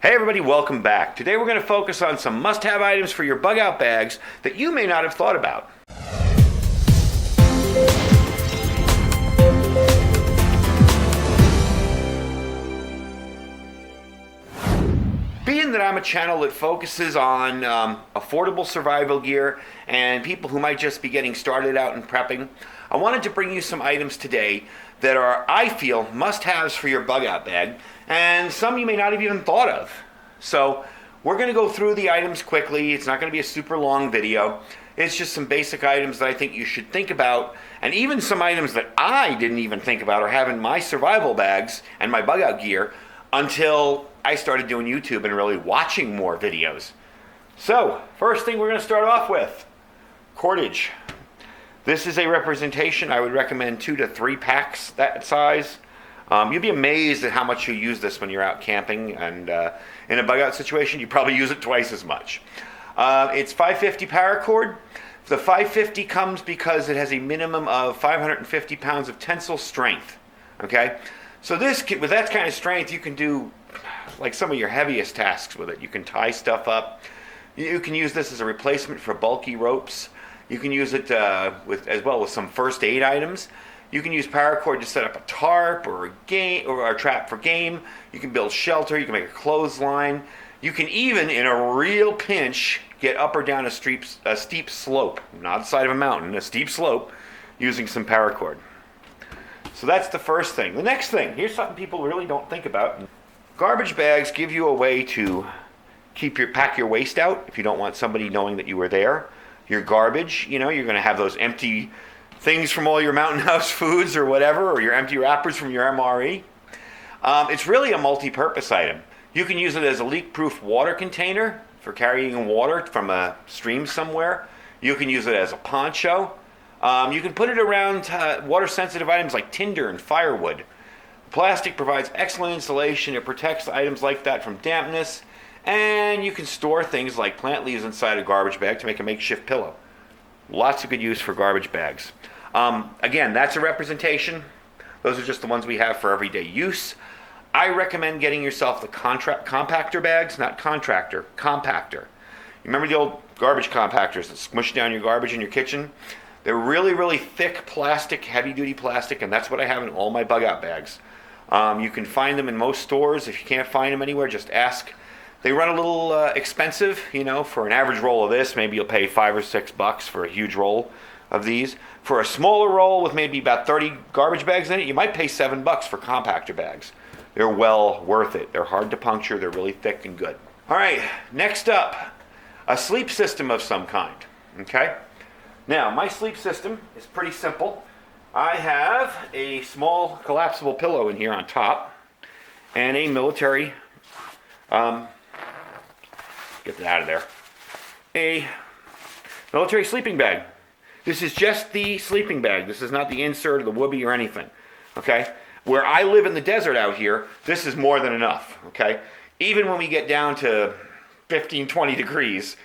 Hey everybody, welcome back. Today we're going to focus on some must-have items for your bug-out bags that you may not have thought about. Being that I'm a channel that focuses on affordable survival gear and people who might just be getting started out in prepping, I wanted to bring you some items today that are, I feel, must-haves for your bug-out bag, and some you may not have even thought of. So we're going to go through the items quickly. It's not going to be a super long video. It's just some basic items that I think you should think about, and even some items that I didn't even think about or have in my survival bags and my bug-out gear until I started doing YouTube and really watching more videos. So, first thing we're going to start off with, cordage. This is a representation. I would recommend 2 to 3 packs that size. You'd be amazed at how much you use this when you're out camping, and in a bug-out situation, you probably use it twice as much. It's 550 paracord. The 550 comes because it has a minimum of 550 pounds of tensile strength. Okay, so with that kind of strength, you can do like some of your heaviest tasks with it. You can tie stuff up. You can use this as a replacement for bulky ropes. You can use it as well with some first aid items. You can use paracord to set up a tarp or a trap for game. You can build shelter. You can make a clothesline. You can even, in a real pinch, get up or down a steep slope, not the side of a mountain, a steep slope, using some paracord. So that's the first thing. The next thing, here's something people really don't think about. Garbage bags give you a way to pack your waste out if you don't want somebody knowing that you were there. Your garbage, you're going to have those empty things from all your Mountain House foods or whatever, or your empty wrappers from your MRE. It's really a multi-purpose item. You can use it as a leak-proof water container for carrying water from a stream somewhere. You can use it as a poncho. You can put it around water-sensitive items like tinder and firewood. Plastic provides excellent insulation. It protects items like that from dampness. And you can store things like plant leaves inside a garbage bag to make a makeshift pillow. Lots of good use for garbage bags. Again, that's a representation. Those are just the ones we have for everyday use. I recommend getting yourself the compactor bags, not contractor, compactor. You remember the old garbage compactors that smush down your garbage in your kitchen? They're really, really thick plastic, heavy-duty plastic, and that's what I have in all my bug-out bags. You can find them in most stores. If you can't find them anywhere, just ask. They run a little expensive, for an average roll of this. Maybe you'll pay $5 or $6 for a huge roll of these. For a smaller roll with maybe about 30 garbage bags in it, you might pay $7 for compactor bags. They're well worth it. They're hard to puncture. They're really thick and good. All right, next up, a sleep system of some kind. Okay? Now, my sleep system is pretty simple. I have a small collapsible pillow in here on top and a military get that out of there. A military sleeping bag. This is just the sleeping bag. This is not the insert or the whoopee or anything. Okay? Where I live in the desert out here, this is more than enough. Okay? Even when we get down to 15, 20 degrees,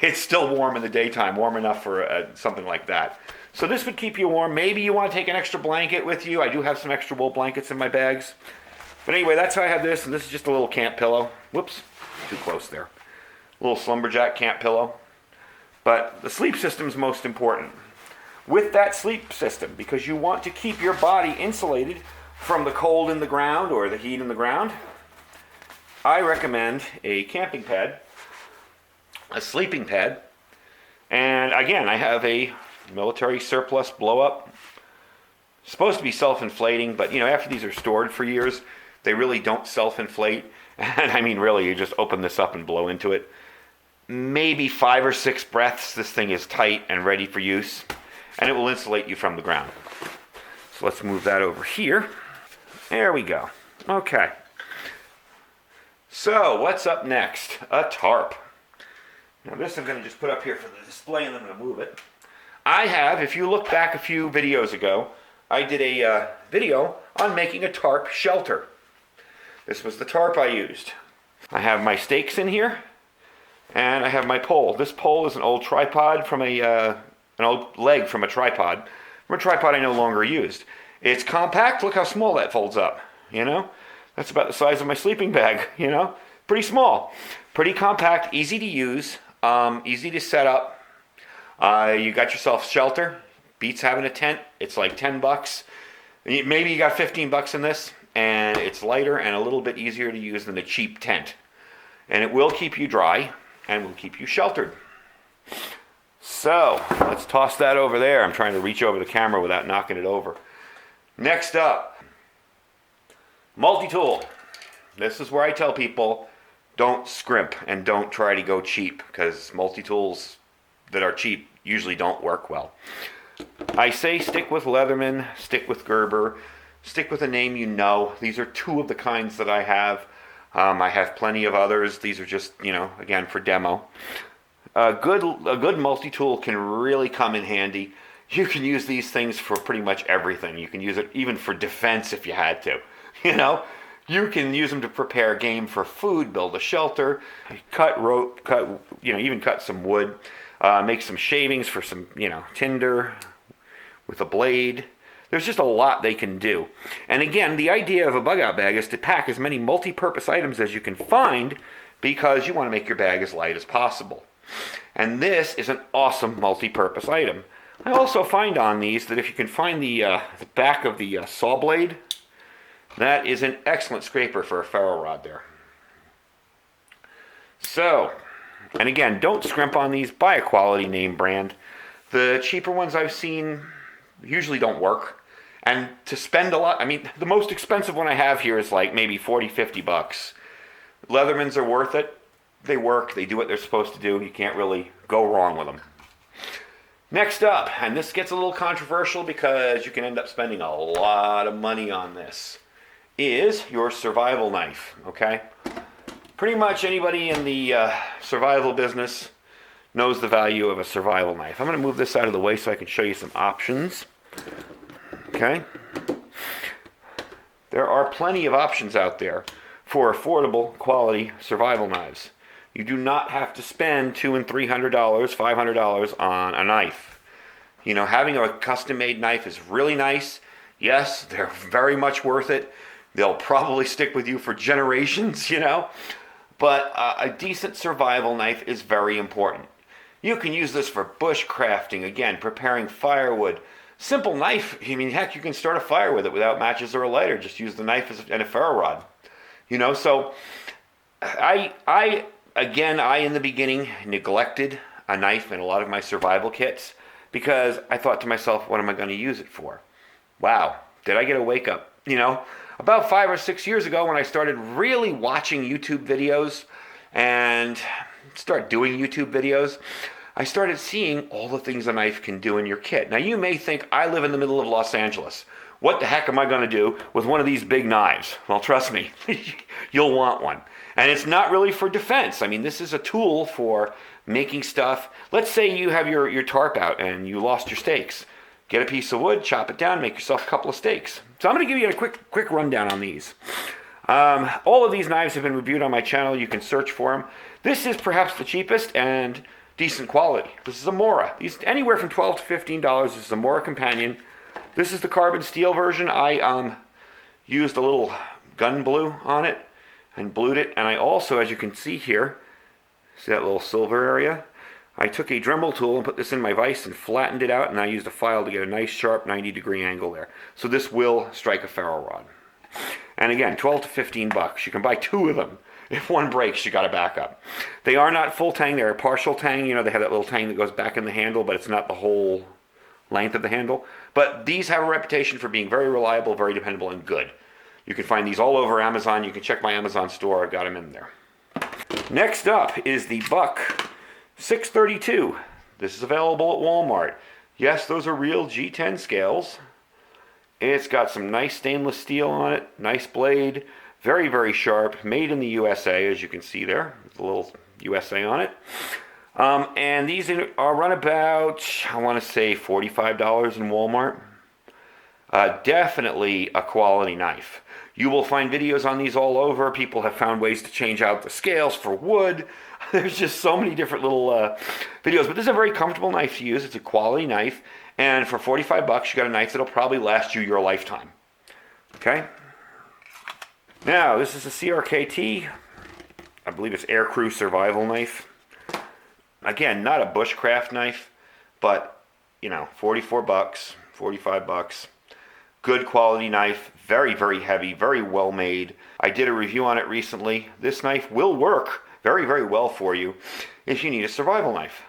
it's still warm in the daytime, warm enough for something like that. So this would keep you warm. Maybe you want to take an extra blanket with you. I do have some extra wool blankets in my bags. But anyway, that's how I have this, and this is just a little camp pillow. Whoops, too close there. A little Slumberjack camp pillow. But the sleep system is most important. With that sleep system, because you want to keep your body insulated from the cold in the ground or the heat in the ground, I recommend a camping pad, a sleeping pad, and again, I have a military surplus blow-up. It's supposed to be self-inflating, but after these are stored for years, they really don't self-inflate. And I mean, really, you just open this up and blow into it. Maybe 5 or 6 breaths, this thing is tight and ready for use, and it will insulate you from the ground. So let's move that over here. There we go. Okay. So what's up next? A tarp. Now this I'm going to just put up here for the display, and I'm going to move it. I have, if you look back a few videos ago, I did a video on making a tarp shelter. This was the tarp I used. I have my stakes in here, and I have my pole. This pole is an old tripod from an old leg from a tripod I no longer used. It's compact. Look how small that folds up, That's about the size of my sleeping bag, pretty small, pretty compact, easy to use, easy to set up. You got yourself shelter. Beats having a tent. It's like $10. Maybe you got $15 in this, and it's lighter and a little bit easier to use than a cheap tent. And it will keep you dry and will keep you sheltered. So let's toss that over there. I'm trying to reach over the camera without knocking it over. Next up, multi-tool. This is where I tell people, don't scrimp and don't try to go cheap, because multi-tools that are cheap usually don't work well. I say stick with Leatherman, stick with Gerber, stick with a name you know. These are two of the kinds that I have. I have plenty of others. These are just, again, for demo. A good multi-tool can really come in handy. You can use these things for pretty much everything. You can use it even for defense if you had to. You can use them to prepare game for food, build a shelter, cut rope, even cut some wood, make some shavings for some, tinder with a blade. There's just a lot they can do. And again, the idea of a bug out bag is to pack as many multi-purpose items as you can find, because you want to make your bag as light as possible. And this is an awesome multi-purpose item. I also find on these that if you can find the back of the saw blade, that is an excellent scraper for a ferro rod there. So, and again, don't scrimp on these. Buy a quality name brand. The cheaper ones I've seen usually don't work. And to spend a lot, the most expensive one I have here is like maybe $40-50. Leathermans are worth it. They work. They do what they're supposed to do. You can't really go wrong with them. Next up, and this gets a little controversial because you can end up spending a lot of money on this, is your survival knife, okay? Pretty much anybody in the survival business knows the value of a survival knife. I'm going to move this out of the way so I can show you some options. Okay? There are plenty of options out there for affordable, quality survival knives. You do not have to spend $200 and $300, $500 on a knife. Having a custom-made knife is really nice. Yes, they're very much worth it. They'll probably stick with you for generations, But a decent survival knife is very important. You can use this for bushcrafting, again, preparing firewood. Simple knife, heck, you can start a fire with it without matches or a lighter. Just use the knife and a ferro rod. So I in the beginning neglected a knife in a lot of my survival kits because I thought to myself, what am I going to use it for? Wow, did I get a wake up? About 5 or 6 years ago when I started really watching YouTube videos and start doing YouTube videos, I started seeing all the things a knife can do in your kit. Now you may think, I live in the middle of Los Angeles. What the heck am I going to do with one of these big knives? Well, trust me, you'll want one. And it's not really for defense. This is a tool for making stuff. Let's say you have your tarp out and you lost your stakes. Get a piece of wood, chop it down, make yourself a couple of stakes. So I'm going to give you a quick rundown on these. All of these knives have been reviewed on my channel. You can search for them. This is perhaps the cheapest and decent quality. This is a Mora. These anywhere from $12 to $15. This is a Mora Companion. This is the carbon steel version. I used a little gun blue on it and blued it. And I also, as you can see here, see that little silver area? I took a Dremel tool and put this in my vise and flattened it out, and I used a file to get a nice sharp 90-degree angle there. So this will strike a ferro rod. And again, $12 to $15. You can buy 2 of them. If one breaks, you got a backup. They are not full tang, they're a partial tang. They have that little tang that goes back in the handle, but it's not the whole length of the handle. But these have a reputation for being very reliable, very dependable, and good. You can find these all over Amazon. You can check my Amazon store. I've got them in there. Next up is the Buck 632. This is available at Walmart. Yes, those are real G10 scales. It's got some nice stainless steel on it, nice blade, very, very sharp, made in the USA, as you can see there. There's a little USA on it. And these are run about, I want to say, $45 in Walmart. Definitely a quality knife. You will find videos on these all over. People have found ways to change out the scales for wood. There's just so many different little videos. But this is a very comfortable knife to use. It's a quality knife. And for $45, you got a knife that'll probably last you your lifetime. Okay? Now, this is a CRKT I believe it's Aircrew survival knife. Again, not a bushcraft knife, but, you know, 44 bucks, 45 bucks. Good quality knife, very, very heavy, very well made. I did a review on it recently. This knife will work very, very well for you if you need a survival knife.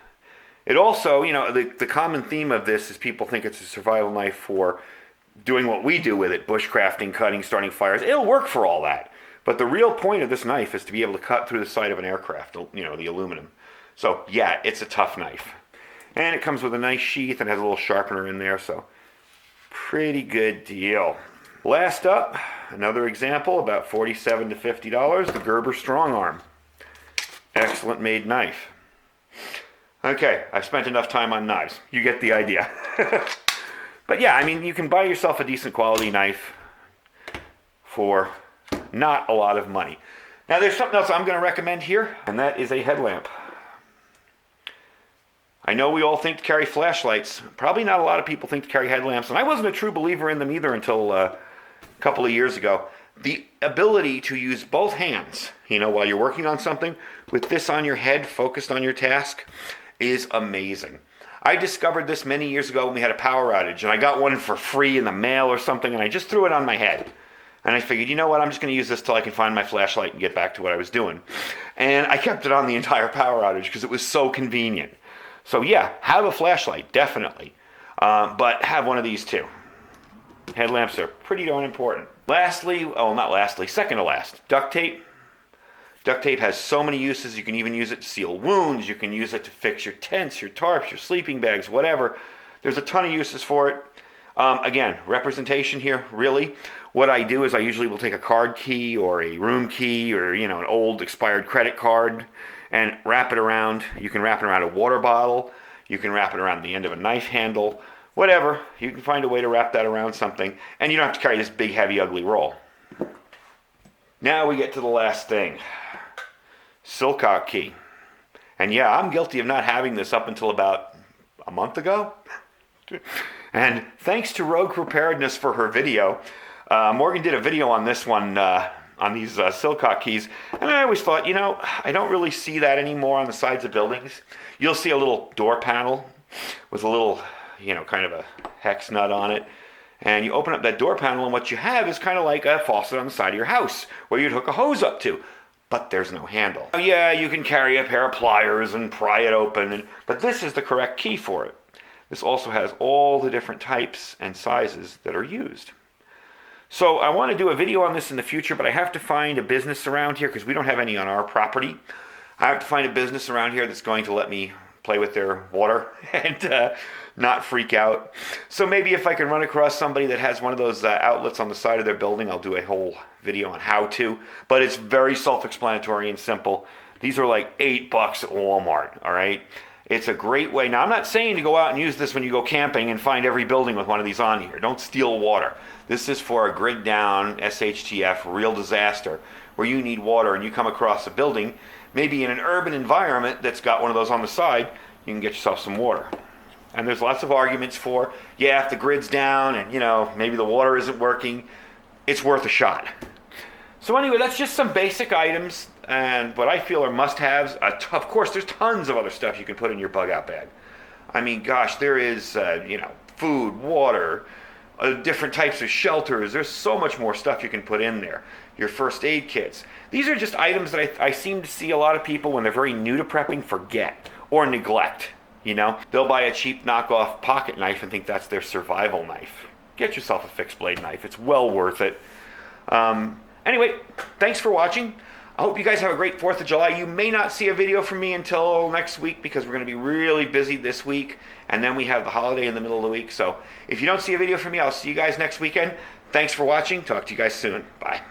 It also, you know, the common theme of this is people think it's a survival knife for doing what we do with it, bushcrafting, cutting, starting fires. It'll work for all that. But the real point of this knife is to be able to cut through the side of an aircraft, you know, the aluminum. So yeah, it's a tough knife. And it comes with a nice sheath and has a little sharpener in there, so pretty good deal. Last up, another example, about $47 to $50, the Gerber Strongarm. Excellent made knife. Okay, I've spent enough time on knives. You get the idea. But yeah, I mean, you can buy yourself a decent quality knife for not a lot of money. Now, there's something else I'm going to recommend here, and that is a headlamp. I know we all think to carry flashlights. Probably not a lot of people think to carry headlamps, and I wasn't a true believer in them either until a couple of years ago. The ability to use both hands, you know, while you're working on something, with this on your head, focused on your task, is amazing. I discovered this many years ago when we had a power outage, and I got one for free in the mail or something, and I just threw it on my head. And I figured, you know what, I'm just going to use this till I can find my flashlight and get back to what I was doing. And I kept it on the entire power outage because it was so convenient. So yeah, have a flashlight, definitely. But have one of these too. Headlamps are pretty darn important. Lastly, oh, not lastly, second to last, duct tape. Duct tape has so many uses. You can even use it to seal wounds. You can use it to fix your tents, your tarps, your sleeping bags, whatever. There's a ton of uses for it. Again, representation here, really. What I do is I usually will take a card key or a room key or, you know, an old expired credit card and wrap it around. You can wrap it around a water bottle. You can wrap it around the end of a knife handle. Whatever. You can find a way to wrap that around something. And you don't have to carry this big, heavy, ugly roll. Now we get to the last thing. Silcock key. And yeah, I'm guilty of not having this up until about a month ago. And thanks to Rogue Preparedness for her video. Morgan did a video on this one, on these Silcock keys. And I always thought, you know, I don't really see that anymore on the sides of buildings. You'll see a little door panel with a little, you know, kind of a hex nut on it. And you open up that door panel and what you have is kind of like a faucet on the side of your house where you'd hook a hose up to. But there's no handle. Yeah, you can carry a pair of pliers and pry it open, but this is the correct key for it. This also has all the different types and sizes that are used. So I want to do a video on this in the future, but I have to find a business around here because we don't have any on our property. I have to find a business around here that's going to let me play with their water and not freak out. So maybe if I can run across somebody that has one of those outlets on the side of their building, I'll do a whole video on how to. But it's very self-explanatory and simple. These are like $8 at Walmart, all right? It's a great way. Now, I'm not saying to go out and use this when you go camping and find every building with one of these on here. Don't steal water. This is for a grid down, SHTF, real disaster, where you need water and you come across a building, maybe in an urban environment that's got one of those on the side, you can get yourself some water. And there's lots of arguments for, yeah, if the grid's down and, you know, maybe the water isn't working, it's worth a shot. So anyway, that's just some basic items and what I feel are must-haves. Of course, there's tons of other stuff you can put in your bug-out bag. I mean, gosh, there is, you know, food, water, different types of shelters. There's so much more stuff you can put in there. Your first aid kits. These are just items that I seem to see a lot of people when they're very new to prepping forget or neglect. You know, they'll buy a cheap knockoff pocket knife and think that's their survival knife. Get yourself a fixed blade knife. It's well worth it. Anyway, thanks for watching. I hope you guys have a great 4th of July. You may not see a video from me until next week because we're going to be really busy this week. And then we have the holiday in the middle of the week. So if you don't see a video from me, I'll see you guys next weekend. Thanks for watching. Talk to you guys soon. Bye.